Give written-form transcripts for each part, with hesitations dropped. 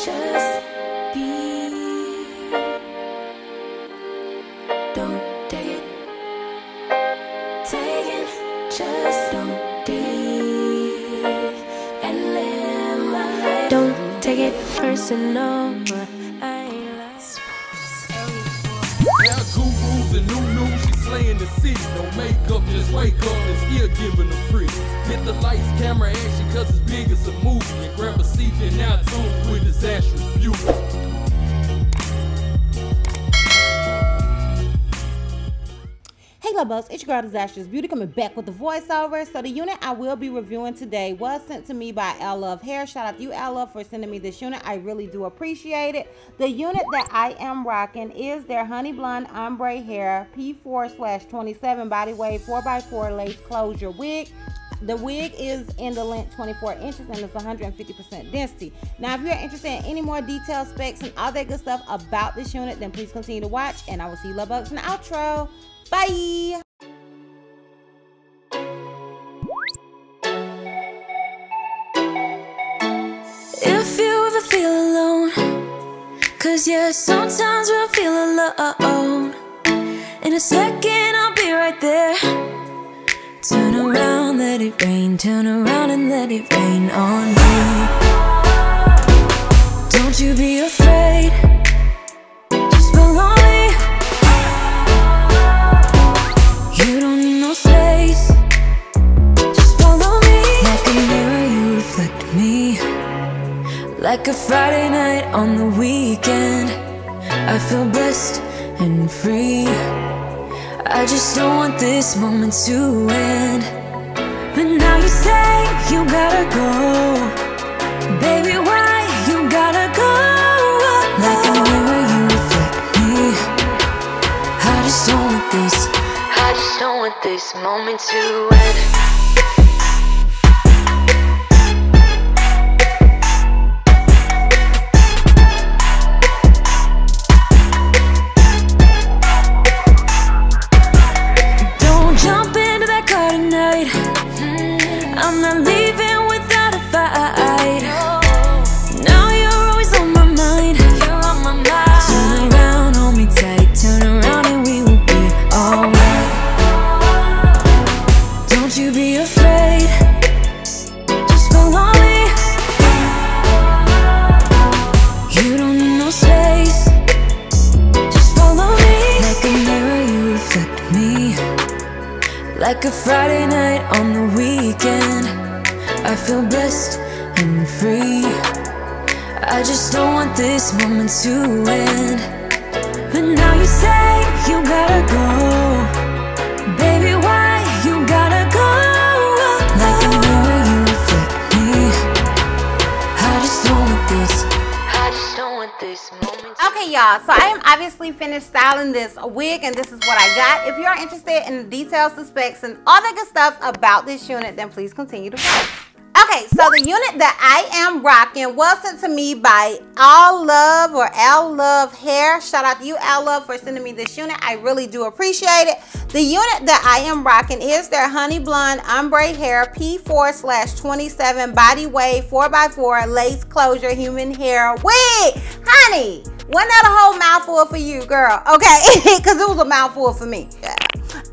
just be. Don't take it. Take it, just don't be. And live my life. Don't take it personal. Now gurus and new, she slaying the city. No makeup, just wake up and still giving them pretty. Hit the lights, camera, action, cause it's big as a movie. And grab a seat and now tune with Disastrous Beauty. Hey love bugs, it's your girl Disastrous Beauty coming back with the voiceover. So the unit I will be reviewing today was sent to me by Allove Hair. Shout out to you, Allove, for sending me this unit. I really do appreciate it. The unit that I am rocking is their Honey Blonde Ombre Hair P4/27 Body Wave 4x4 Lace Closure Wig. The wig is in the length 24 inches and it's 150% density. Now, if you're interested in any more detailed specs and all that good stuff about this unit, then please continue to watch, and I will see you love bugs in the outro. Bye! If you ever feel alone, cause yeah, sometimes we'll feel alone. In a second, I'll be right there. Turn around, let it rain. Turn around and let it rain on me. Don't you be afraid. Just follow me. You don't need no space. Just follow me. Like a mirror, you reflect me. Like a Friday night on the weekend, I feel blessed and free. I just don't want this moment to end. But now you say you gotta go. Baby, why you gotta go? Like a mirror, you reflect me. I just don't want this. I just don't want this moment to end. I'm not leaving without a fight. Now you're always on my mind. You're on my mind. Turn around, hold me tight. Turn around and we will be alright. Don't you be afraid. Just follow me. You don't need no space. Just follow me. Like a mirror, you reflect me. Like a Friday night on the weekend, I feel blessed and free. I just don't want this moment to end. But now you say you gotta go. Baby, why you gotta go? Like a mirror, you reflect me. I just don't want this. I just don't want this moment. Okay, y'all, so I am obviously finished styling this wig, and this is what I got. If you're interested in the details, the specs, and all the good stuff about this unit, then please continue to watch. Okay, so the unit that I am rocking was sent to me by Allove or Allove Hair. Shout out to you, Allove, for sending me this unit. I really do appreciate it. The unit that I am rocking is their Honey Blonde Ombre Hair P4/27 Body Wave 4x4 Lace Closure Human Hair Wig. Honey, wasn't that a whole mouthful for you, girl? Okay, because it was a mouthful for me. Yeah.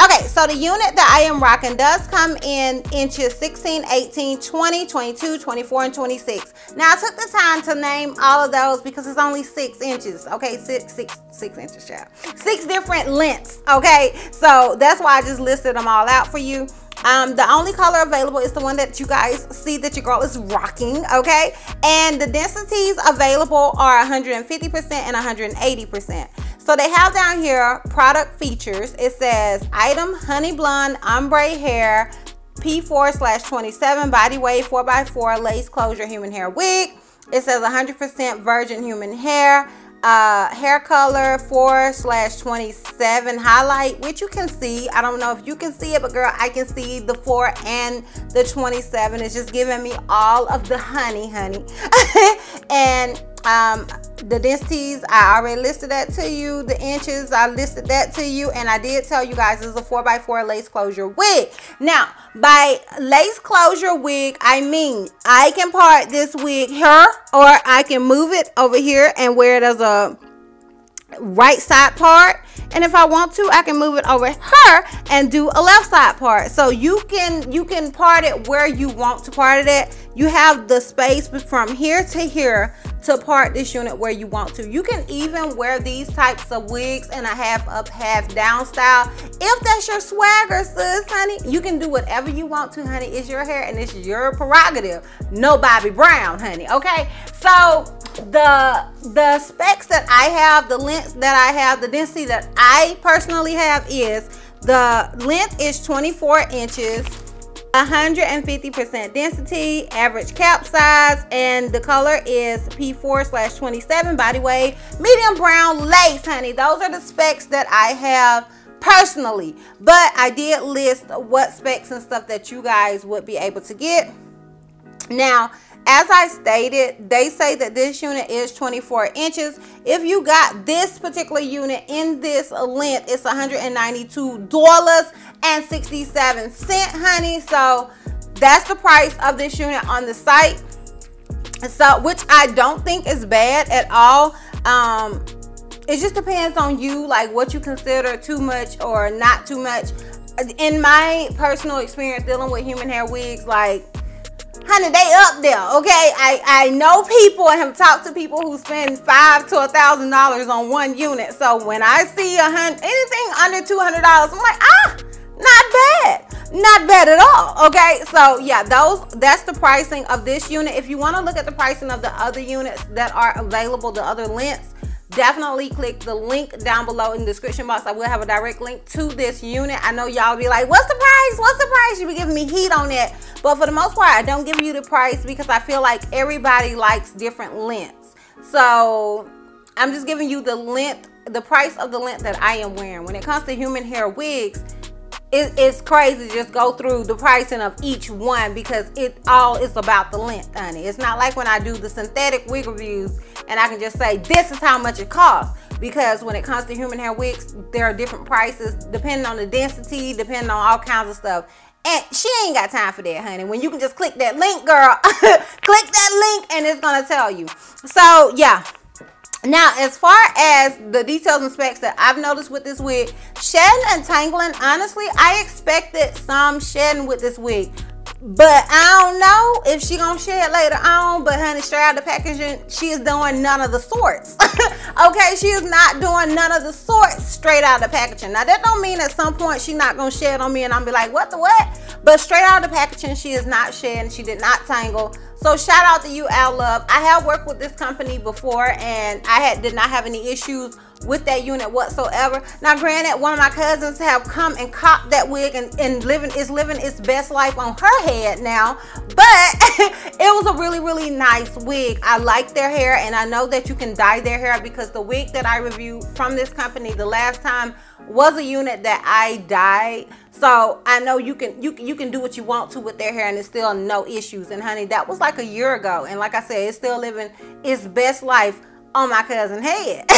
Okay, so the unit that I am rocking does come in inches 16, 18, 20, 22, 24, and 26. Now, I took the time to name all of those because it's only 6 inches. Okay, six inches, child. 6 different lengths. Okay, so that's why I just listed them all out for you. The only color available is the one that you guys see that your girl is rocking, okay? And the densities available are 150% and 180%. So they have down here product features. It says item Honey Blonde Ombre Hair P4/27 Body Wave 4x4 Lace Closure Human Hair Wig. It says 100% virgin human hair. Hair color 4/27 highlight, which you can see. I don't know if you can see it, but girl, I can see the 4 and the 27. It's just giving me all of the honey. And The densities, I already listed that to you. The inches, I listed that to you. And I did tell you guys this is a 4x4 lace closure wig. Now, by lace closure wig, I mean I can part this wig here, or I can move it over here and wear it as a right side part. And if I want to, I can move it over here and do a left side part. So you can part it where you want to part it at. You have the space from here to here to part this unit where you want to. You can even wear these types of wigs in a half up, half down style. If that's your swagger, sis, honey, you can do whatever you want to, honey. It's your hair and it's your prerogative. No Bobby Brown, honey, okay? So the specs that I have, the length that I have, the density that I personally have is, the length is 24 inches, 150% density, average cap size, and the color is P4/27 body wave, medium brown lace, honey. Those are the specs that I have personally, but I did list what specs and stuff that you guys would be able to get. Now, as I stated, they say that this unit is 24 inches. If you got this particular unit in this length, it's $192.67, honey. So that's the price of this unit on the site. So, which I don't think is bad at all. It just depends on you, like what you consider too much or not too much. In my personal experience dealing with human hair wigs, like, honey, they up there, okay? I know people and have talked to people who spend $500 to $1,000 on one unit. So when I see anything under $200, I'm like, not bad. Not bad at all, okay? So yeah, that's the pricing of this unit. If you want to look at the pricing of the other units that are available, the other lengths, definitely click the link down below in the description box. I will have a direct link to this unit. I know y'all be like, what's the price? What's the price? You be giving me heat on that. But for the most part, I don't give you the price because I feel like everybody likes different lengths. So I'm just giving you the length, the price of the length that I am wearing. When it comes to human hair wigs, it's crazy to just go through the pricing of each one because it all is about the length, honey. It's not like when I do the synthetic wig reviews and I can just say this is how much it costs, because when it comes to human hair wigs, there are different prices depending on the density, depending on all kinds of stuff. And she ain't got time for that, honey. When you can just click that link, girl, click that link and it's gonna tell you. So yeah. Now, as far as the details and specs that I've noticed with this wig, shedding and tangling, honestly, I expected some shedding with this wig. But I don't know if she gonna shed later on. But honey, straight out the packaging, she is doing none of the sorts. Okay, she is not doing none of the sorts straight out of the packaging. Now that don't mean at some point she not gonna shed on me and I'm be like, what the what? But straight out of the packaging, she is not shedding. She did not tangle. So shout out to you, Allove. I have worked with this company before and I did not have any issues with that unit whatsoever. Now granted, one of my cousins have come and copped that wig and is living its best life on her head now, but it was a really, really nice wig. I like their hair and I know that you can dye their hair because the wig that I reviewed from this company the last time was a unit that I dyed. So I know you can do what you want to with their hair and it's still no issues. And honey, that was like a year ago, and like I said, it's still living its best life on my cousin's head.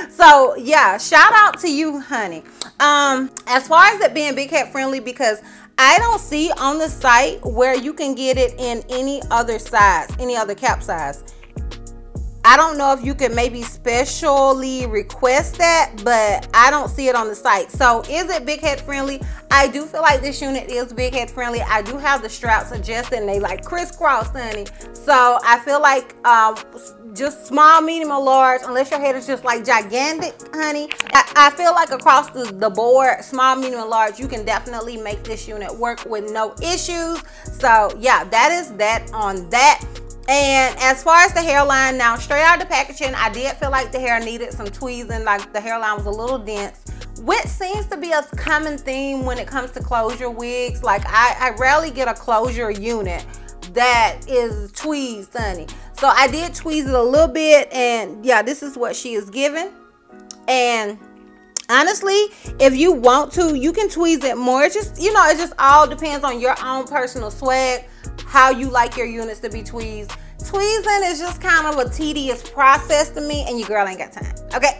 So yeah, shout out to you, honey. As far as it being big head friendly, because I don't see on the site where you can get it in any other size, any other cap size. I don't know if you can maybe specially request that, but I don't see it on the site. So is it big head friendly? I do feel like this unit is big head friendly. I do have the straps adjusted and they like crisscross, honey. So I feel like just small, medium, or large, unless your head is just like gigantic, honey. I feel like across the board, small, medium, and large, you can definitely make this unit work with no issues. So yeah, that is that on that. And as far as the hairline, now straight out of the packaging, I did feel like the hair needed some tweezing, like the hairline was a little dense, which seems to be a common theme when it comes to closure wigs. Like I rarely get a closure unit that is tweezed, honey. So I did tweeze it a little bit, and yeah, this is what she is giving. And honestly, if you want to, you can tweeze it more. It's just, you know, it just all depends on your own personal swag. how you like your units to be tweezed. Tweezing is just kind of a tedious process to me, and your girl ain't got time, okay?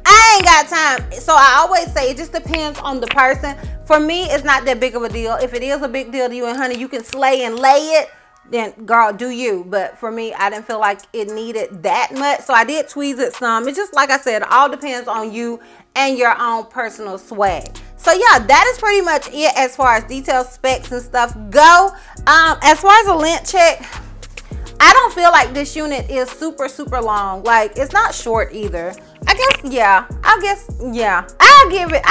I ain't got time. So I always say it just depends on the person. For me, it's not that big of a deal. If it is a big deal to you and honey, you can slay and lay it, then girl, do you. But for me, I didn't feel like it needed that much, so I did tweeze it some. It's just like I said, it all depends on you and your own personal swag. So yeah, that is pretty much it as far as detail specs and stuff go. As far as a length check, I don't feel like this unit is super long. Like, it's not short either. I'll give it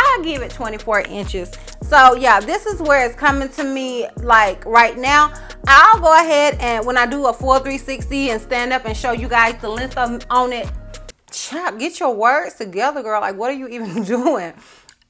24 inches. So yeah, this is where it's coming to me like right now. I'll go ahead and when I do a full 360 and stand up and show you guys the length on it. Get your words together, girl. Like, what are you even doing?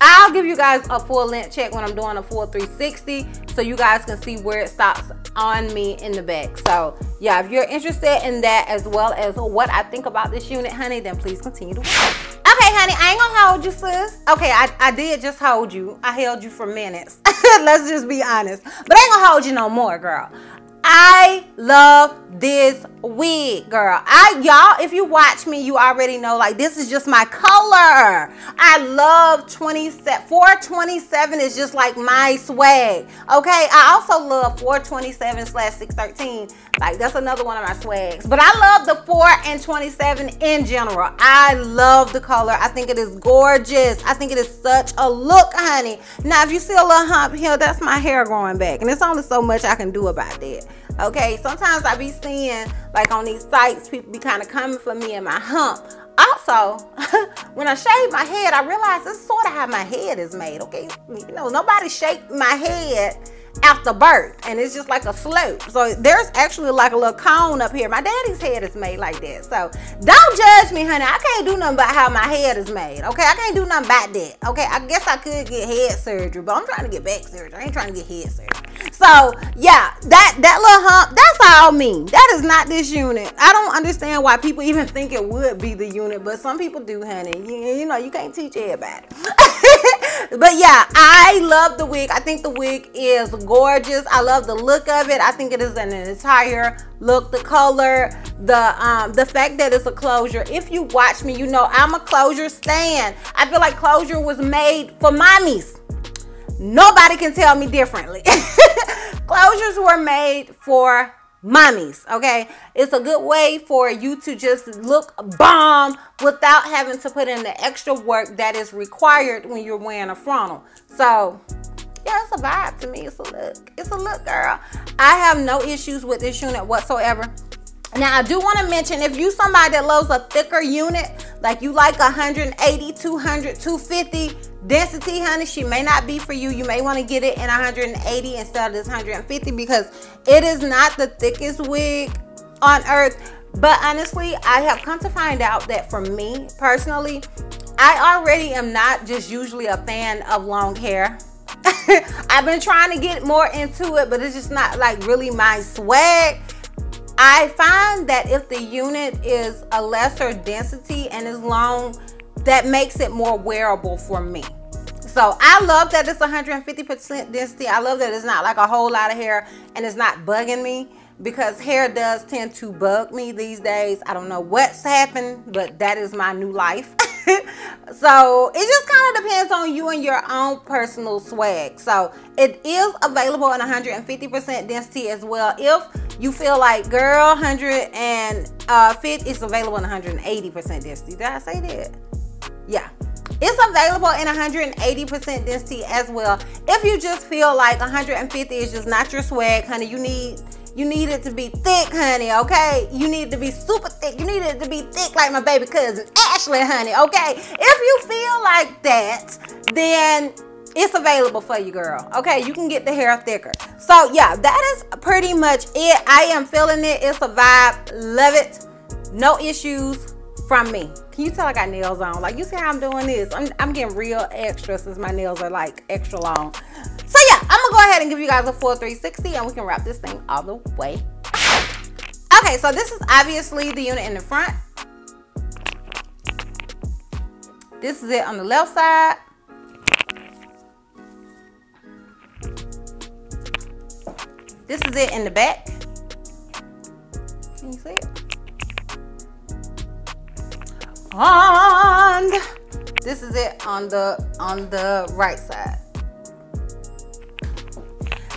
I'll give you guys a full length check when I'm doing a full 360 so you guys can see where it stops on me in the back. So yeah, if you're interested in that as well as what I think about this unit, honey, then please continue to watch. Okay, honey, I ain't gonna hold you, sis. Okay, I did just hold you. I held you for minutes. Let's just be honest. But I ain't gonna hold you no more, girl. I love this wig, girl. Y'all, if you watch me, you already know, like, this is just my color. I love 427 is just like my swag. Okay, I also love 427/613. Like, that's another one of my swags. But I love the 4 and 27 in general. I love the color. I think it is gorgeous. I think it is such a look, honey. Now, if you see a little hump here, that's my hair growing back, and it's only so much I can do about that. Okay, sometimes I be seeing, like, on these sites, people be kind of coming for me and my hump. Also, when I shave my head, I realize this is sort of how my head is made, okay? You know, nobody shaped my head after birth, and it's just like a slope. So there's actually like a little cone up here. My daddy's head is made like that. So don't judge me, honey. I can't do nothing about how my head is made, okay? I can't do nothing about that, okay? I guess I could get head surgery, but I'm trying to get back surgery. I ain't trying to get head surgery. So yeah, that little hump, that's all me. That is not this unit. I don't understand why people even think it would be the unit, but some people do, honey. You know, you can't teach everybody. But yeah, I love the wig. I think the wig is gorgeous. I love the look of it. I think it is an entire look. The color, the fact that it's a closure. If you watch me, you know I'm a closure stan. I feel like closure was made for mommies. Nobody can tell me differently. Closures were made for mommies, okay? It's a good way for you to just look bomb without having to put in the extra work that is required when you're wearing a frontal. So yeah, it's a vibe to me. It's a look. It's a look, girl. I have no issues with this unit whatsoever. Now, I do want to mention, if you somebody that loves a thicker unit, like you like 180, 200, 250 density, honey, she may not be for you. You may want to get it in 180 instead of this 150 because it is not the thickest wig on earth. But honestly, I have come to find out that for me personally, I already am not just usually a fan of long hair. I've been trying to get more into it, but it's just not like really my swag. I find that if the unit is a lesser density and is long, that makes it more wearable for me. So I love that it's 150% density. I love that it's not like a whole lot of hair and it's not bugging me, because hair does tend to bug me these days. I don't know what's happened, but that is my new life. So it just kind of depends on you and your own personal swag. So it is available in 150% density as well. If you feel like, girl, 150, it's available in 180% density. Did I say that? Yeah. It's available in 180% density as well. If you just feel like 150 is just not your swag, honey, you need it to be thick, honey, okay? You need it to be super thick. You need it to be thick like my baby cousin, Ashley, honey, okay? If you feel like that, then it's available for you, girl, okay? You can get the hair thicker. So, yeah, that is pretty much it. I am feeling it. It's a vibe. Love it. No issues from me. Can you tell I got nails on? Like, you see how I'm doing this? I'm getting real extra since my nails are, like, extra long. So yeah, I'm gonna go ahead and give you guys a full 360 and we can wrap this thing all the way. Okay, so this is obviously the unit in the front. This is it on the left side. This is it in the back. Can you see it? And this is it on the right side.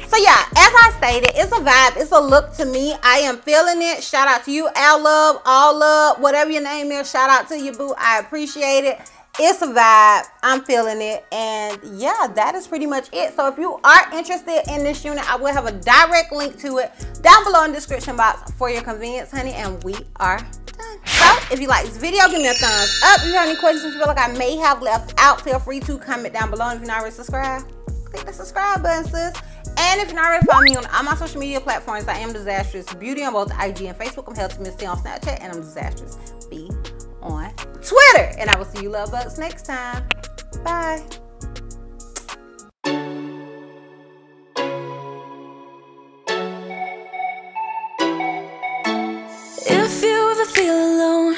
So yeah, as I stated, it's a vibe, it's a look to me. I am feeling it. Shout out to you, Allove, Allove, whatever your name is. Shout out to you, boo. I appreciate it. It's a vibe. I'm feeling it. And yeah, that is pretty much it. So if you are interested in this unit, I will have a direct link to it down below in the description box for your convenience, honey. And we are done. So if you like this video, give me a thumbs up. If you have any questions you feel like I may have left out, feel free to comment down below. And if you're not already subscribed, click the subscribe button, sis. And if you're not already following me on all my social media platforms, I am DizastrousBeauty on both IG and Facebook. I'm Healthy Miss T on Snapchat, and I'm DizastrousB on Twitter. And I will see you love bugs next time. Bye. If you ever feel alone,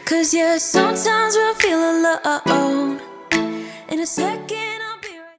'cause yeah, sometimes we'll feel alone. In a second